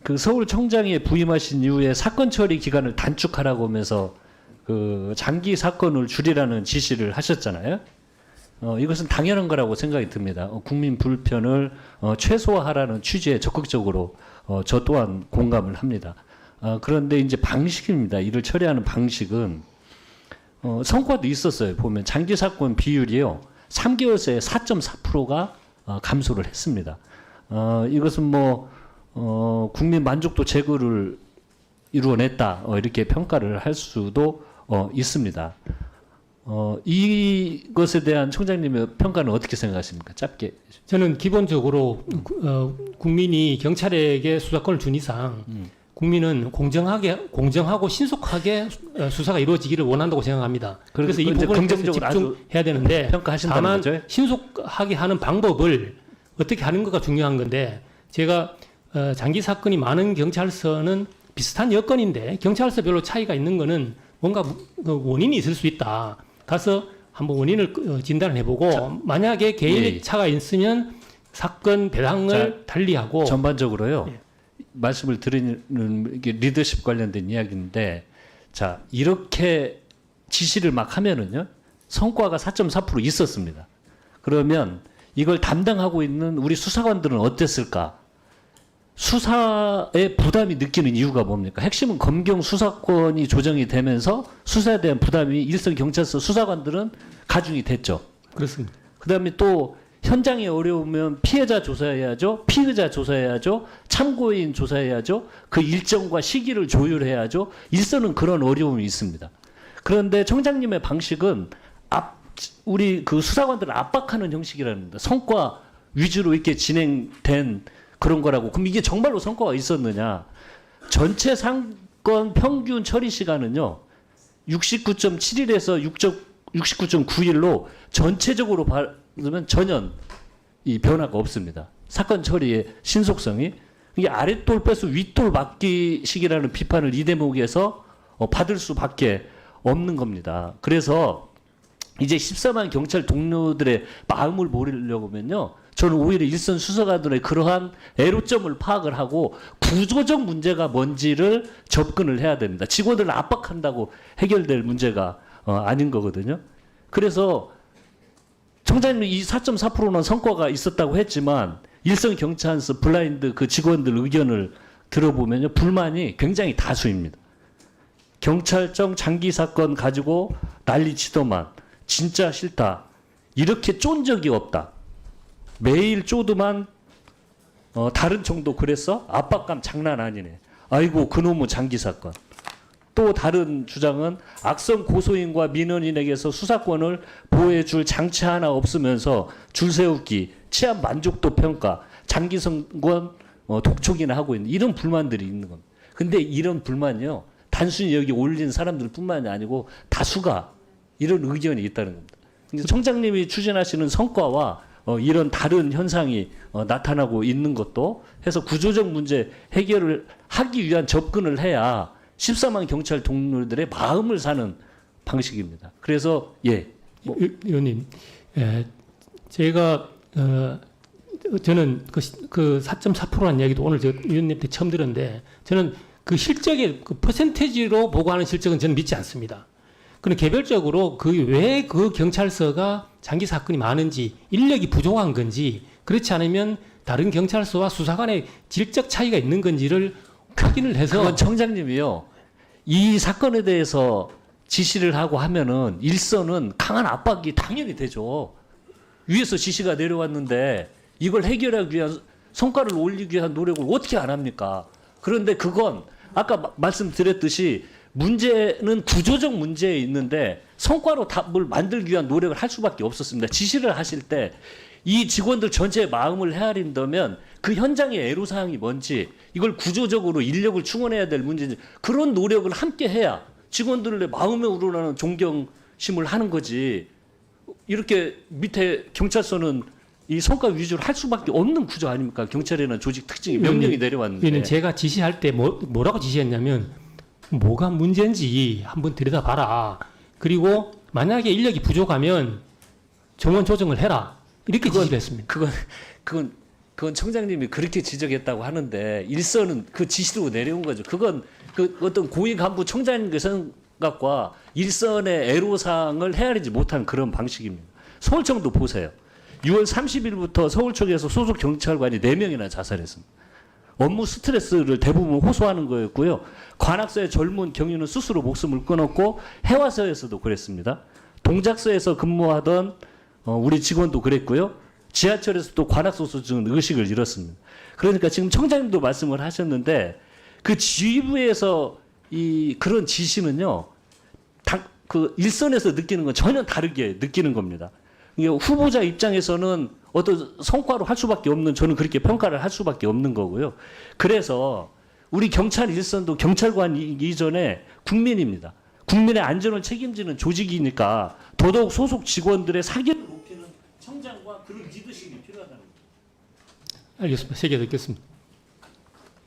그 서울청장에 부임하신 이후에 사건 처리 기간을 단축하라고 하면서 그 장기 사건을 줄이라는 지시를 하셨잖아요. 이것은 당연한 거라고 생각이 듭니다. 국민 불편을 최소화하라는 취지에 적극적으로 저 또한 공감을 합니다. 그런데 이제 방식입니다. 이를 처리하는 방식은 성과도 있었어요. 보면 장기 사건 비율이요 3개월 새에 4.4%가 감소를 했습니다. 이것은 뭐 국민 만족도 제고를 이루어냈다 이렇게 평가를 할 수도 있습니다. 이것에 대한 총장님의 평가는 어떻게 생각하십니까? 짧게. 저는 기본적으로 국민이 경찰에게 수사권을 준 이상 국민은 공정하고 신속하게 수사가 이루어지기를 원한다고 생각합니다. 그래서 이 부분에 대해서 집중해야 되는데 평가하신다는 다만 거죠? 신속하게 하는 방법을 어떻게 하는 거가 중요한 건데 제가 장기 사건이 많은 경찰서는 비슷한 여건인데 경찰서별로 차이가 있는 거는 뭔가 원인이 있을 수 있다. 가서 한번 원인을 진단을 해보고 만약에 개인의 차가 있으면 사건 배당을 달리하고 전반적으로요. 예. 말씀을 드리는 이게 리더십 관련된 이야기인데 자 이렇게 지시를 막 하면은요 성과가 4.4% 있었습니다. 그러면 이걸 담당하고 있는 우리 수사관들은 어땠을까? 수사에 부담이 느끼는 이유가 뭡니까? 핵심은 검경 수사권이 조정이 되면서 수사에 대한 부담이 일선 경찰서 수사관들은 가중이 됐죠. 그렇습니다. 그다음에 또 현장에 어려우면 피해자 조사해야죠. 피의자 조사해야죠. 참고인 조사해야죠. 그 일정과 시기를 조율해야죠. 일선은 그런 어려움이 있습니다. 그런데 청장님의 방식은 우리 그 수사관들을 압박하는 형식이라는 겁니다. 성과 위주로 이렇게 진행된 그런 거라고. 그럼 이게 정말로 성과가 있었느냐? 전체 사건 평균 처리 시간은요. 69.7일에서 69.9일로 전체적으로 봐면 전혀 이 변화가 없습니다. 사건 처리의 신속성이. 이게 아랫돌 빼서 윗돌 맡기식이라는 비판을 이 대목에서 받을 수밖에 없는 겁니다. 그래서 이제 14만 경찰 동료들의 마음을 모으려고 하면요. 저는 오히려 일선 수사관들의 그러한 애로점을 파악을 하고 구조적 문제가 뭔지를 접근을 해야 됩니다. 직원들을 압박한다고 해결될 문제가 아닌 거거든요. 그래서 청장님이 이 4.4%는 성과가 있었다고 했지만 일선 경찰서 블라인드 그 직원들 의견을 들어보면요. 불만이 굉장히 다수입니다. 경찰청 장기 사건 가지고 난리치더만 진짜 싫다. 이렇게 쫀 적이 없다. 매일 쪼드만 다른 청도 그랬어? 압박감 장난 아니네. 아이고 그놈의 장기 사건. 또 다른 주장은 악성 고소인과 민원인에게서 수사권을 보호해줄 장치 하나 없으면서 줄 세우기, 치안 만족도 평가, 장기 선권 독촉이나 하고 있는 이런 불만들이 있는 겁니다. 근데 이런 불만이요. 단순히 여기 올린 사람들뿐만이 아니고 다수가 이런 의견이 있다는 겁니다. 청장님이 추진하시는 성과와 이런 다른 현상이 나타나고 있는 것도 해서 구조적 문제 해결을 하기 위한 접근을 해야 14만 경찰 동료들의 마음을 사는 방식입니다. 그래서 의원님, 제가 저는 그 4.4%라는 이야기도 오늘 저 의원님한테 처음 들었는데 저는 그 실적의 그 퍼센테지로 보고하는 실적은 저는 믿지 않습니다. 그럼 개별적으로 왜 그 경찰서가 장기 사건이 많은지 인력이 부족한 건지 그렇지 않으면 다른 경찰서와 수사관의 질적 차이가 있는 건지를 확인을 해서 그건 청장님이요. 이 사건에 대해서 지시를 하고 하면은 일선은 강한 압박이 당연히 되죠. 위에서 지시가 내려왔는데 이걸 해결하기 위한 성과를 올리기 위한 노력을 어떻게 안 합니까? 그런데 그건 아까 말씀드렸듯이 문제는 구조적 문제에 있는데 성과로 답을 만들기 위한 노력을 할 수밖에 없었습니다. 지시를 하실 때 이 직원들 전체의 마음을 헤아린다면 그 현장의 애로사항이 뭔지 이걸 구조적으로 인력을 충원해야 될 문제인지 그런 노력을 함께 해야 직원들의 마음에 우러나는 존경심을 하는 거지. 이렇게 밑에 경찰서는 이 성과 위주로 할 수밖에 없는 구조 아닙니까? 경찰에는 조직 특징이 명령이 내려왔는데. 제가 지시할 때 뭐라고 지시했냐면 뭐가 문제인지 한번 들여다봐라. 그리고 만약에 인력이 부족하면 정원 조정을 해라. 이렇게 지시를 했습니다. 그건 그건 청장님이 그렇게 지적했다고 하는데 일선은 그 지시로 내려온 거죠. 그건 그 어떤 고위 간부 청장님의 생각과 일선의 애로사항을 헤아리지 못한 그런 방식입니다. 서울청도 보세요. 6월 30일부터 서울청에서 소속 경찰관이 4명이나 자살했습니다. 업무 스트레스를 대부분 호소하는 거였고요. 관악서의 젊은 경위는 스스로 목숨을 끊었고 해화서에서도 그랬습니다. 동작서에서 근무하던 우리 직원도 그랬고요. 지하철에서도 관악서 소증은 의식을 잃었습니다. 그러니까 지금 청장님도 말씀을 하셨는데 그 지휘부에서 이 그런 지시는요. 그 일선에서 느끼는 건 전혀 다르게 느끼는 겁니다. 이게 후보자 입장에서는 어떤 성과로 할 수밖에 없는 저는 그렇게 평가를 할 수밖에 없는 거고요. 그래서 우리 경찰 일선도 경찰관 이전에 국민입니다. 국민의 안전을 책임지는 조직이니까 더더욱 소속 직원들의 사기를 높이는 청장과 그런 리더십이 필요하다는 거죠. 알겠습니다. 3개 듣겠습니다.